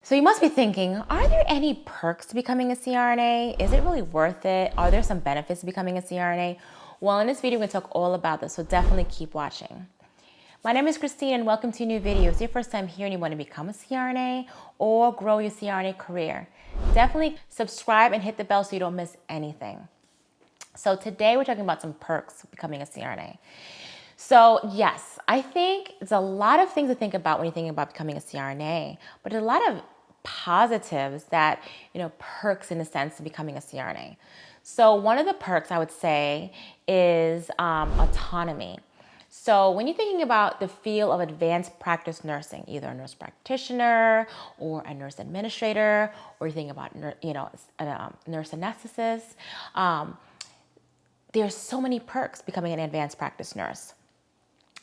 So you must be thinking, are there any perks to becoming a CRNA? Is it really worth it? Are there some benefits to becoming a CRNA? Well, in this video, we're going to talk all about this, so definitely keep watching. My name is Christine and welcome to a new video. If it's your first time here and you want to become a CRNA or grow your CRNA career, definitely subscribe and hit the bell so you don't miss anything. So today we're talking about some perks of becoming a CRNA. So yes, I think there's a lot of things to think about when you're thinking about becoming a CRNA, but there's a lot of positives that, perks in the sense of becoming a CRNA. So one of the perks I would say is autonomy. So when you're thinking about the field of advanced practice nursing, either a nurse practitioner or a nurse administrator, or you're thinking about, a nurse anesthetist, there's so many perks becoming an advanced practice nurse.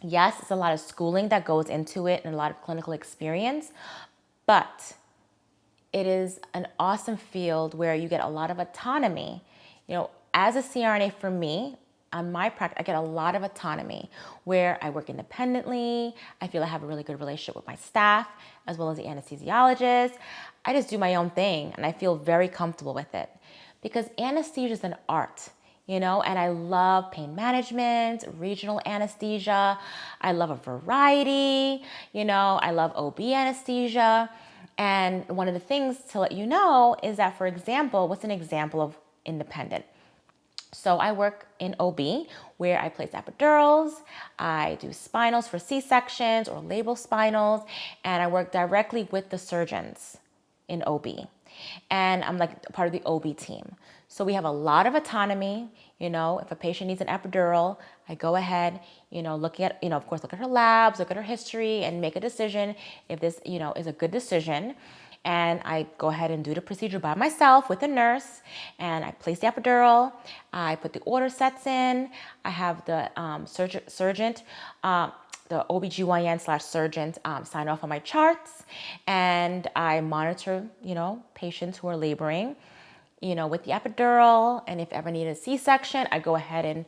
Yes, it's a lot of schooling that goes into it and a lot of clinical experience, but it is an awesome field where you get a lot of autonomy. As a CRNA for me, on my practice, I get a lot of autonomy where I work independently. I feel I have a really good relationship with my staff as well as the anesthesiologist. I just do my own thing and I feel very comfortable with it because anesthesia is an art. And I love pain management, regional anesthesia. I love a variety, I love OB anesthesia. And one of the things to let you know is that, for example, what's an example of independent? So I work in OB where I place epidurals, I do spinals for C-sections or labral spinals, and I work directly with the surgeons in OB. And I'm like part of the OB team. So we have a lot of autonomy. If a patient needs an epidural, I go ahead, look at her labs, look at her history and make a decision if this, is a good decision. And I go ahead and do the procedure by myself with a nurse, and I place the epidural, I put the order sets in, I have the surgeon, the OBGYN/surgeon sign off on my charts, and I monitor, patients who are laboring, with the epidural, and if ever need a C-section, I go ahead and,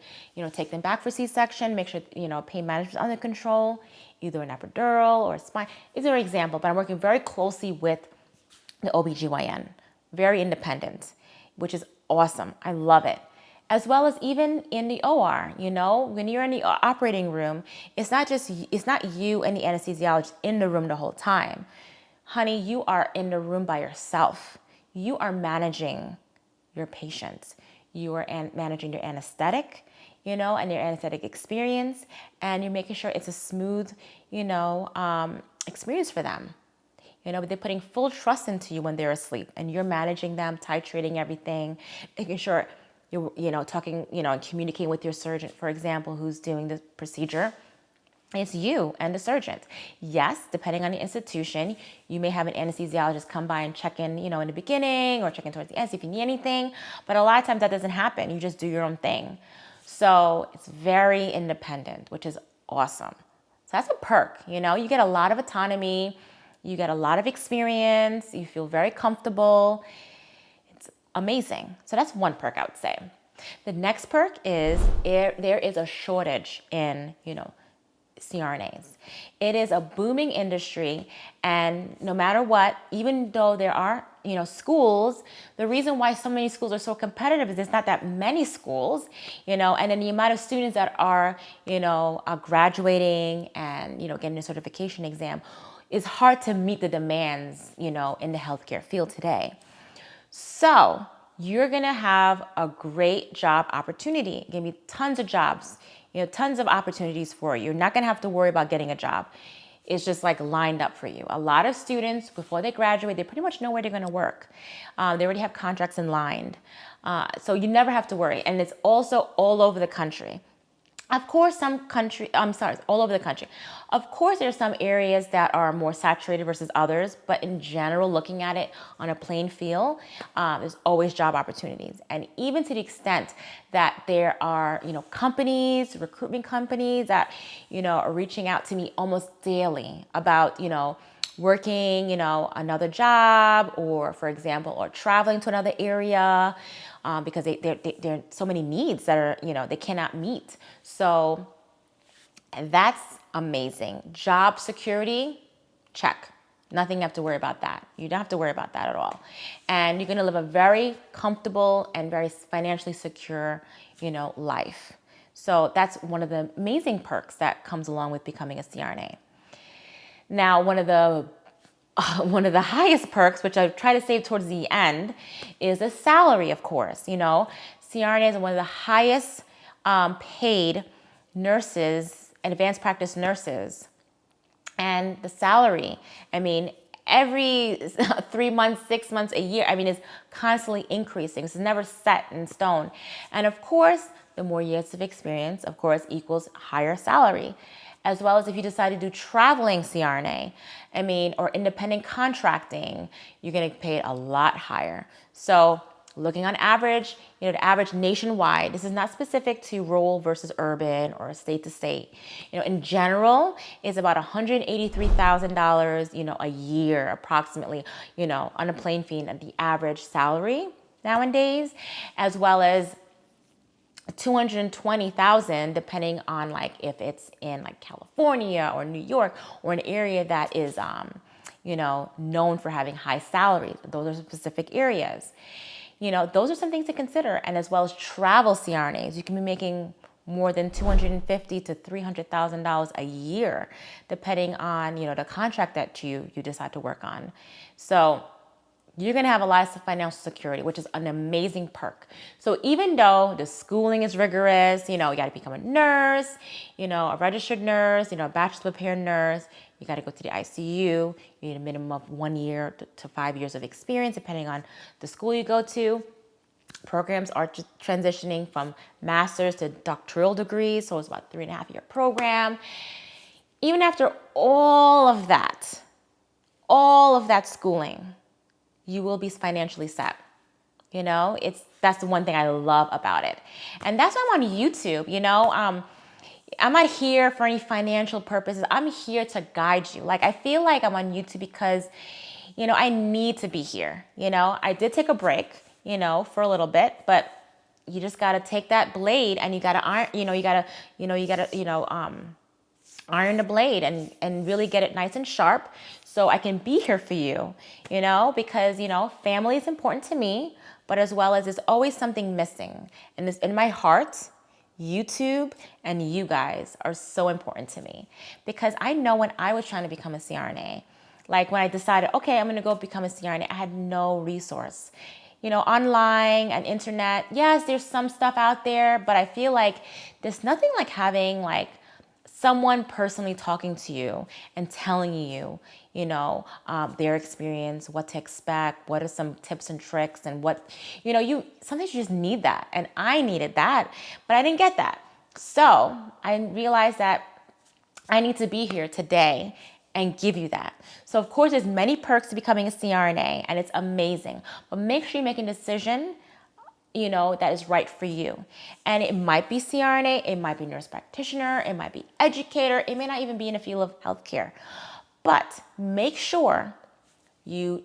take them back for C-section, make sure, pain management is under control, either an epidural or a spine. These are an example, but I'm working very closely with the OBGYN, very independent, which is awesome. I love it. As well as even in the OR, when you're in the operating room, it's not you and the anesthesiologist in the room the whole time. Honey, you are in the room by yourself. You are managing your patients. You are managing their anesthetic, and their anesthetic experience, and you're making sure it's a smooth, experience for them. They're putting full trust into you when they're asleep, and you're managing them, titrating everything, making sure you're, talking, and communicating with your surgeon, for example, who's doing the procedure. It's you and the surgeon. Yes, depending on the institution, you may have an anesthesiologist come by and check in, in the beginning or check in towards the end, see if you need anything. But a lot of times that doesn't happen. You just do your own thing. So it's very independent, which is awesome. So that's a perk, you get a lot of autonomy. You get a lot of experience. You feel very comfortable. It's amazing. So that's one perk I would say. The next perk is there is a shortage in, CRNAs. It is a booming industry, and no matter what, even though there are, schools, the reason why so many schools are so competitive is there's not that many schools, and then the amount of students that are, graduating and, getting a certification exam is hard to meet the demands, in the healthcare field today. So you're gonna have a great job opportunity. Give me tons of jobs, tons of opportunities for you. You're not gonna have to worry about getting a job. It's just like lined up for you. A lot of students, before they graduate, they pretty much know where they're gonna work. They already have contracts in line. So you never have to worry. And it's also all over the country. Of course, all over the country. Of course, there are some areas that are more saturated versus others, but in general, looking at it on a plain field, there's always job opportunities. And even to the extent that there are, companies, recruitment companies that, are reaching out to me almost daily about, working, another job, or for example, or traveling to another area, because there are so many needs that are, they cannot meet. So that's amazing. Job security, check. Nothing you have to worry about that. You don't have to worry about that at all. And you're going to live a very comfortable and very financially secure, life. So that's one of the amazing perks that comes along with becoming a CRNA. Now, one of the highest perks, which I try to save towards the end, is the salary, of course. CRNAs are one of the highest paid nurses, advanced practice nurses. And the salary, every 3 months, 6 months, a year, is constantly increasing. It's never set in stone. And of course, the more years of experience, of course, equals higher salary. As well as if you decide to do traveling CRNA, or independent contracting, you're going to get paid a lot higher. So looking on average, the average nationwide, this is not specific to rural versus urban or state to state. In general, is about $183,000, a year approximately, on a plain field at the average salary nowadays, as well as 220,000 depending on if it's in California or New York or an area that is known for having high salaries. Those are specific areas. Those are some things to consider. And as well as travel CRNAs, you can be making more than $250,000 to $300,000 a year, depending on, the contract that you decide to work on. So you're going to have a lot of financial security, which is an amazing perk. So even though the schooling is rigorous, you got to become a nurse, a registered nurse, a bachelor's prepared nurse, you got to go to the ICU, you need a minimum of 1 year to 5 years of experience, depending on the school you go to. Programs are transitioning from master's to doctoral degrees, so it's about 3.5 year program. Even after all of that schooling, you will be financially set. That's the one thing I love about it. And that's why I'm on YouTube, I'm not here for any financial purposes. I'm here to guide you. I feel like I'm on YouTube because, I need to be here. I did take a break, for a little bit, but you just got to take that blade and you got to iron, iron the blade and really get it nice and sharp so I can be here for you, because, family is important to me, but as well as there's always something missing. And this in my heart, YouTube and you guys are so important to me because I know when I was trying to become a CRNA, when I decided, okay, I'm going to go become a CRNA, I had no resource. Online and internet, yes, there's some stuff out there, but I feel like there's nothing like having someone personally talking to you and telling you, their experience, what to expect, what are some tips and tricks, and what, sometimes you just need that. And I needed that, but I didn't get that. So I realized that I need to be here today and give you that. So of course, there's many perks to becoming a CRNA, and it's amazing. But make sure you make a decision that is right for you. And it might be CRNA, it might be nurse practitioner, it might be educator, it may not even be in the field of healthcare. But make sure you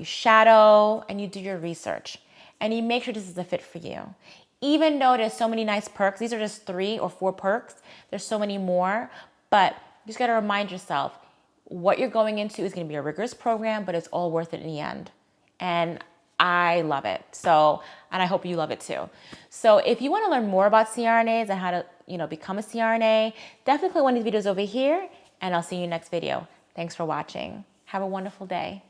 shadow and you do your research and you make sure this is a fit for you. Even though there's so many nice perks, these are just 3 or 4 perks, there's so many more, but you just got to remind yourself what you're going into is going to be a rigorous program, but it's all worth it in the end. And I love it. And I hope you love it too. So if you want to learn more about CRNAs and how to, become a CRNA, definitely click one of these videos over here, and I'll see you next video. Thanks for watching. Have a wonderful day.